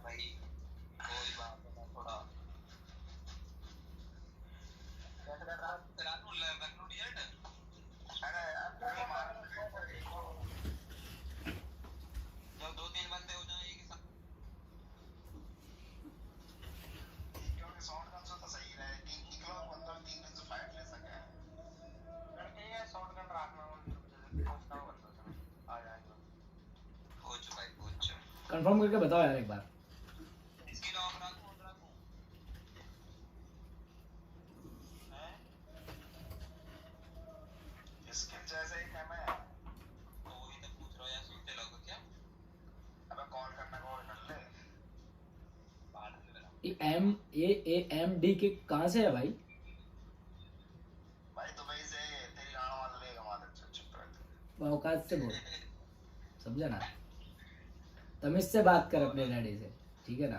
भाई कोई बात नहीं थोड़ा कैसे कर रहा रात को लखनऊ डिजर्ट अरे यार कोई मार जब 2-3 बंदे हो जाएं एक साथ क्योंकि शॉट गन से तो सही रहे तीन निकलो बंदों 3 दिन से फाइट ले सके लड़के ये शॉट गन रखना पूछता हूं बंदों से आ जाएगा पूछ भाई पूछ कंफर्म करके बताओ यार एक बार इसकी लॉक रखूं और रखूं हैं इसके जैसे ही है मैं तो वही तो पूछ रहा हूं यार सुनते लोग क्या अबे कॉल करना कॉल कर ले बाहर से मेरा AMD के कहाँ से है भाई? भाई दुबई से तेरी गाना वाला लेगा मादर चुप रह औकात से बोल, समझा ना? तमीज से बात कर अपने डैडी से, ठीक है ना?